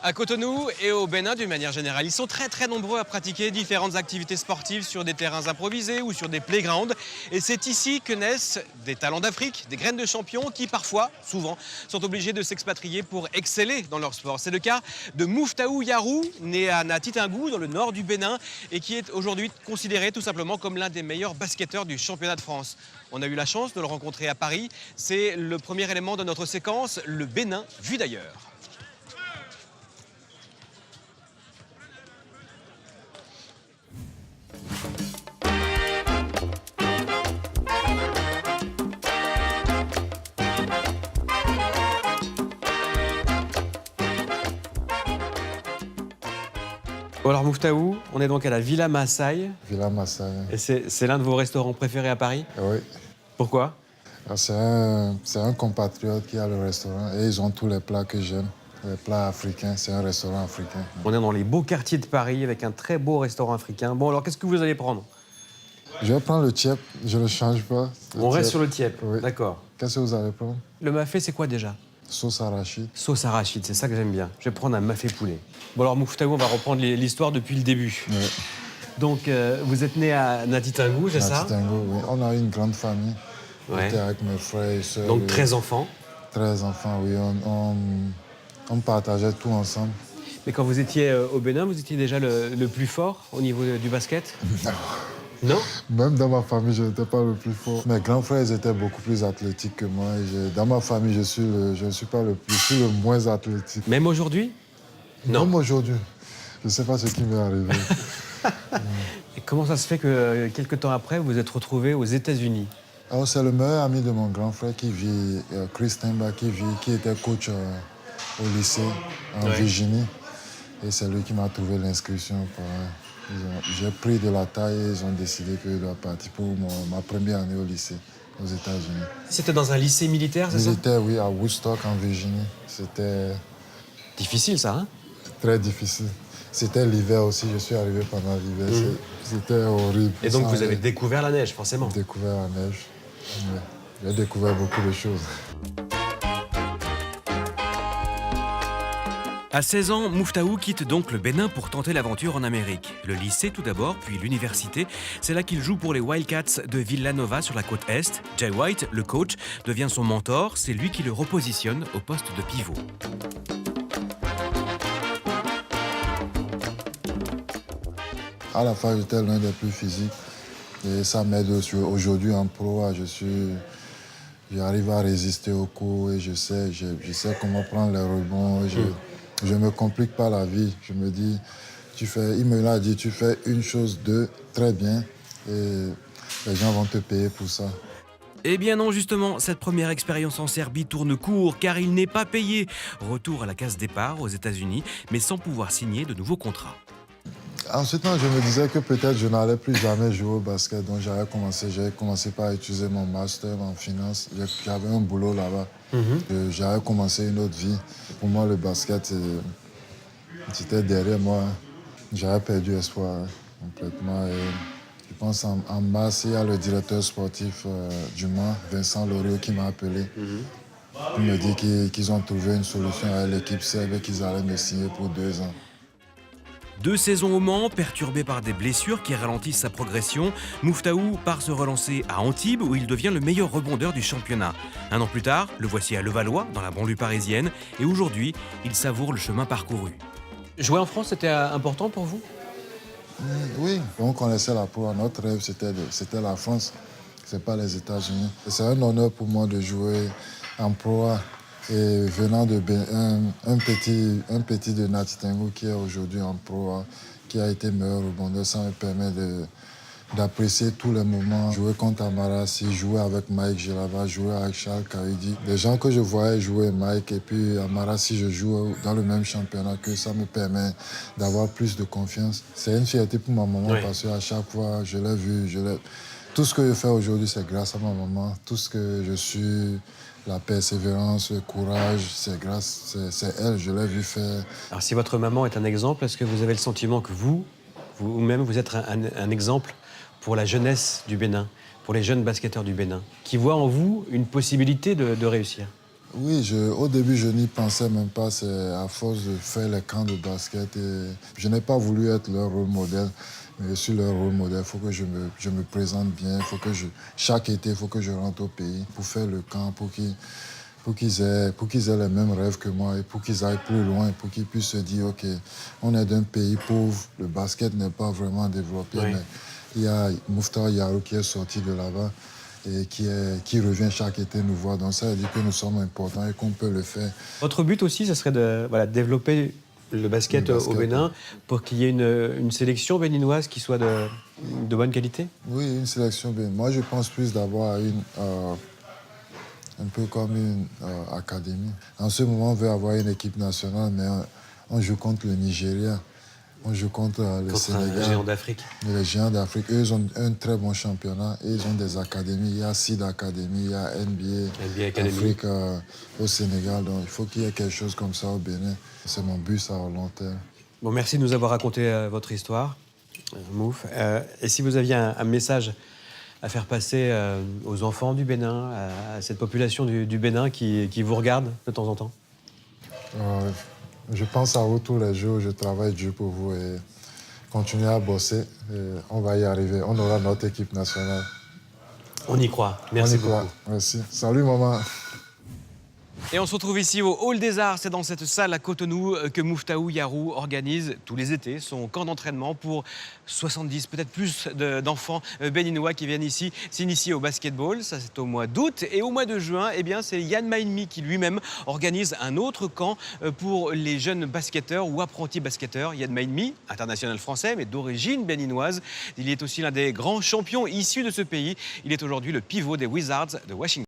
À Cotonou et au Bénin d'une manière générale, ils sont très nombreux à pratiquer différentes activités sportives sur des terrains improvisés ou sur des playgrounds. Et c'est ici que naissent des talents d'Afrique, des graines de champions qui parfois, souvent, sont obligés de s'expatrier pour exceller dans leur sport. C'est le cas de Mouftaou Yarou, né à Natitingou dans le nord du Bénin et qui est aujourd'hui considéré tout simplement comme l'un des meilleurs basketteurs du championnat de France. On a eu la chance de le rencontrer à Paris. C'est le premier élément de notre séquence, le Bénin vu d'ailleurs. Alors Mouftaou, on est donc à la Villa Massaï. Villa Massaï. Et c'est l'un de vos restaurants préférés à Paris? Oui. Pourquoi? C'est un compatriote qui a le restaurant et ils ont tous les plats que j'aime. Les plats africains, c'est un restaurant africain. On est dans les beaux quartiers de Paris avec un très beau restaurant africain. Bon, alors qu'est-ce que vous allez prendre? Je vais prendre le tiep, je ne le change pas. On reste sur le tiep, oui. D'accord. Qu'est-ce que vous allez prendre? Le mafé, c'est quoi déjà? Sauce arachide. Sauce arachide, c'est ça que j'aime bien. Je vais prendre un mafé poulet. Bon alors Mouftaou, on va reprendre l'histoire depuis le début. Oui. Donc vous êtes né à Natitingou, c'est ça? Natitingou, oui. On a une grande famille. Ouais. J'étais avec mes frères et sœurs. Donc 13 enfants. 13 enfants, oui. On partageait tout ensemble. Mais quand vous étiez au Bénin, vous étiez déjà le plus fort au niveau du basket? Non. Non? Même dans ma famille, je n'étais pas le plus fort. Mes grands frères ils étaient beaucoup plus athlétiques que moi. Dans ma famille, je ne suis pas le plus, je suis le moins athlétique. Même aujourd'hui? Non. Même aujourd'hui. Je ne sais pas ce qui m'est arrivé. Et comment ça se fait que quelques temps après, vous êtes retrouvé aux États-Unis? Alors, c'est le meilleur ami de mon grand frère qui vit, Chris Temba, qui était coach au lycée en Virginie. Et c'est lui qui m'a trouvé l'inscription. J'ai pris de la taille et ils ont décidé que je dois partir pour ma première année au lycée aux États-Unis. C'était dans un lycée militaire, c'est ça? Militaire, oui, à Woodstock, en Virginie. C'était Difficile, ça, hein? très difficile. C'était l'hiver aussi, je suis arrivé pendant l'hiver. C'était horrible. Et donc vous avez découvert la neige, forcément? Découvert la neige. Oui. J'ai découvert beaucoup de choses. À 16 ans, Mouftaou quitte donc le Bénin pour tenter l'aventure en Amérique. Le lycée tout d'abord, puis l'université. C'est là qu'il joue pour les Wildcats de Villanova sur la côte Est. Jay White, le coach, devient son mentor. C'est lui qui le repositionne au poste de pivot. À la fin, j'étais l'un des plus physiques. Et ça m'aide aujourd'hui en pro. J'arrive à résister aux coups et je sais comment prendre les rebonds. Je ne me complique pas la vie. Je me dis, il me l'a dit, tu fais une chose de très bien et les gens vont te payer pour ça. Eh bien non, justement, cette première expérience en Serbie tourne court car il n'est pas payé. Retour à la case départ aux États-Unis, mais sans pouvoir signer de nouveaux contrats. Ensuite, je me disais que peut-être je n'allais plus jamais jouer au basket. Donc j'avais commencé par utiliser mon master en finance. J'avais un boulot là-bas. J'avais commencé une autre vie. Pour moi, le basket, c'était derrière moi. J'avais perdu espoir complètement. Et je pense en mars, il y a le directeur sportif du Mans, Vincent Loriot, qui m'a appelé. Il me dit qu'ils ont trouvé une solution à l'équipe serbe et qu'ils allaient me signer pour 2 ans. 2 saisons au Mans, perturbées par des blessures qui ralentissent sa progression, Mouftaou part se relancer à Antibes où il devient le meilleur rebondeur du championnat. 1 an plus tard, le voici à Levallois, dans la banlieue parisienne, et aujourd'hui, il savoure le chemin parcouru. Jouer en France, c'était important pour vous? Oui, on connaissait la pro. Notre rêve, c'était la France, c'est pas les États-Unis. C'est un honneur pour moi de jouer en pro. Et venant de un petit de Natitingou qui est aujourd'hui en pro, qui a été meilleur rebondeur, ça me permet d'apprécier tous les moments. Jouer contre Amarassi, jouer avec Mike Gelaba, jouer avec Charles Kaidi. Des gens que je voyais jouer Mike et puis Amarassi, je joue dans le même championnat, que ça me permet d'avoir plus de confiance. C'est une fierté pour ma maman parce qu'à chaque fois, je l'ai vu, tout ce que je fais aujourd'hui, c'est grâce à ma maman. Tout ce que je suis, la persévérance, le courage, c'est elle, je l'ai vu faire. Alors si votre maman est un exemple, est-ce que vous avez le sentiment que vous-même, vous êtes un exemple pour la jeunesse du Bénin, pour les jeunes basketteurs du Bénin, qui voient en vous une possibilité de réussir? Oui, au début, je n'y pensais même pas. C'est à force de faire les camps de basket. Et je n'ai pas voulu être leur rôle modèle. Mais je suis leur rôle modèle. Il faut que je me présente bien. Chaque été, il faut que je rentre au pays pour faire le camp, pour qu'ils aient les mêmes rêves que moi et pour qu'ils aillent plus loin, pour qu'ils puissent se dire, OK, on est d'un pays pauvre, le basket n'est pas vraiment développé, Oui. mais il y a Mouftahou Yarou qui est sorti de là-bas et qui revient chaque été nous voir. Donc ça veut dire que nous sommes importants et qu'on peut le faire. Votre but aussi, ça serait de développer le basket au Bénin pour qu'il y ait une sélection béninoise qui soit de bonne qualité? Oui, une sélection. Moi, je pense plus d'avoir un peu comme une académie. En ce moment, on veut avoir une équipe nationale, mais on joue contre le Nigeria. On joue contre le Sénégal. Les géants d'Afrique. Les géants d'Afrique, eux, ils ont un très bon championnat. Et ils ont des académies. Il y a SID Academy, il y a NBA Academy. Afrique au Sénégal. Donc, il faut qu'il y ait quelque chose comme ça au Bénin. C'est mon but, ça, à long terme. Bon, merci de nous avoir raconté votre histoire, Mouf. Et si vous aviez un message à faire passer aux enfants du Bénin, à cette population du Bénin qui vous regarde de temps en temps? Je pense à vous tous les jours, je travaille dur pour vous et continuez à bosser. Et on va y arriver, on aura notre équipe nationale. On y croit. Merci beaucoup. Merci. Salut maman. Et on se retrouve ici au Hall des Arts, c'est dans cette salle à Cotonou que Mouftahou Yarou organise tous les étés son camp d'entraînement pour 70, peut-être plus d'enfants béninois qui viennent ici s'initier au basketball. Ça, c'est au mois d'août. Et au mois de juin, eh bien, c'est Yann Maïnmi qui lui-même organise un autre camp pour les jeunes basketteurs ou apprentis basketteurs. Yann Maïnmi, international français, mais d'origine béninoise. Il est aussi l'un des grands champions issus de ce pays. Il est aujourd'hui le pivot des Wizards de Washington.